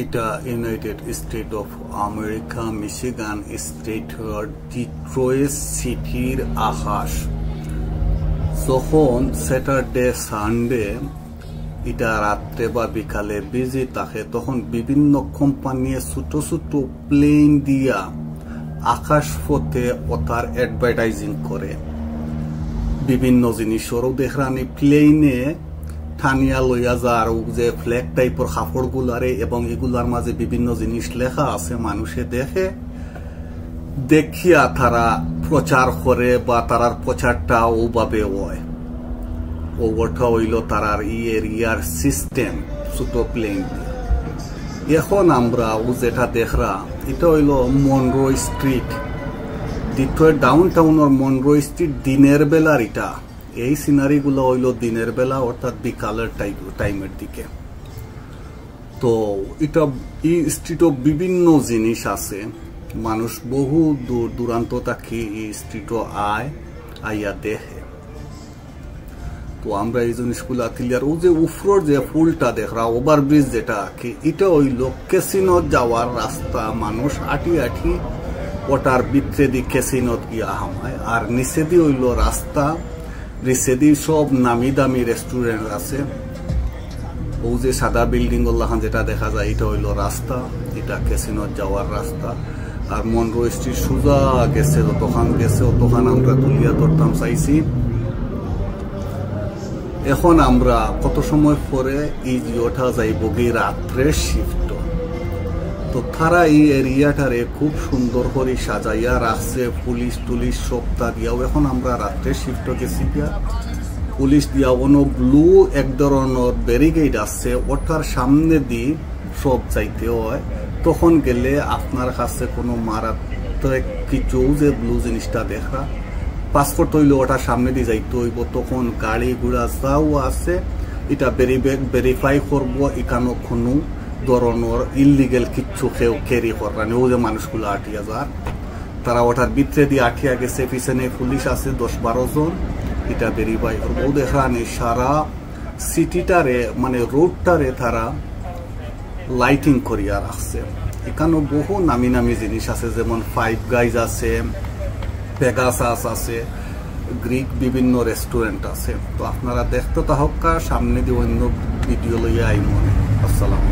এটা United state of America Michigan স্টেটের Detroit সিটির আকাশ। যখন স্যাটারডে সানডে এটা রাত্রে বা বিকালে বিজি থাকে, তখন বিভিন্ন কোম্পানি ছোট ছোট প্লেন দিয়া আকাশ পথে ওটার অ্যাডভার্টাইজিং করে। বিভিন্ন জিনিসেরও দেখরানি প্লেনে টানিয়া লইয়া যার যে ফ্ল্যাগ টাইপের কাপড় গুলারে, এবং এগুলার মাঝে বিভিন্ন জিনিস লেখা আছে। মানুষে দেখে, দেখিয়া তারা প্রচার করে বা তারার প্রচারটা ওভাবে হয়। ওটা হইল তারার এরিয়ার সিস্টেম ছোট প্লেন। এখন আমরা যেটা দেখরা, এটা হইল মনরো স্ট্রিট, ডিট্রয়েট ডাউন টাউনের মনরো স্ট্রিট দিনের বেলার। এটা এই সিনারি গুলো হইল দিনের বেলা, অর্থাৎ বিকালের টাইমের দিকে। তো এটা এই স্ট্রিটও বিভিন্ন জিনিস আছে। মানুষ বহু দূর দূরান্ত থাকি এই স্ট্রিটও আইয়া দেখে। তো আমরা এই জিনিসগুলা ক্লিয়ার। ও যে উফরোর যে ফুলটা দেখরা, ওভারব্রিজ যেটা, কি এটা হইল ক্যাসিনোত যাওয়ার রাস্তা। মানুষ আটি ওটার ভিতরে দি ক্যাসিনোত গিয়া হামায়, আর নিচে দি হইল রাস্তা। নিচে দি সব নামি দামি রেস্টুরেন্ট আছে। ও যে সাদা বিল্ডিং গুলাখান যেটা দেখা যায়, এটা হইল রাস্তা, এটা ক্যাসিনোত যাওয়ার রাস্তা। আর মনরো স্ট্রিট সোজা গেছে, যতখান গেছে অতখান আমরা তুলিয়া ধরতাম চাইছি। এখন আমরা কত সময় পরে এই জিওটা যাইব গিয়ে রাত্রে শিফট। তো তারা এই এরিয়াটারে খুব সুন্দর করে সাজাইয়া রাখছে, পুলিশ টুলিশ সবটা দিয়াও। এখন আমরা রাত্রে শিফট গেছি গিয়া, পুলিশ দিয়া কোনো ব্লু এক ধরনের ব্যারিকেড আছে, ওটার সামনে দিয়ে সব যাইতে হয়। তখন গেলে আপনার কাছে কোনো মারাত্মক কিছু যে ব্লু জিনিসটা দেখা, পাসপোর্ট হইলে ওটার সামনে দিয়ে যাইতে হইব। তখন গাড়ি ঘোড়া যাও আছে, এটা ভেরিফাই করবো এখানে কোনো ধরনের ইলিগেল কিচ্ছু কেউ ক্যারি করবেন। ও যে মানুষগুলো আটিয়া যার, তারা ওটার ভিতরে দিয়ে আটিয়া গেছে। পিছনে পুলিশ আছে 10-12 জন, এটা ভেরিফাই করবো। দেখানি সারা সিটিটারে মানে রোডটারে তারা লাইটিং করিয়া রাখছে। এখানেও বহু নামি নামি জিনিস আছে, যেমন ফাইভ গাইজ আছে, পেগাসাস আছে, গ্রিক বিভিন্ন রেস্টুরেন্ট আছে। তো আপনারা দেখতে থাকা, সামনে দিয়ে অন্য ভিডিও লইয়া আইমনে। আসসালাম।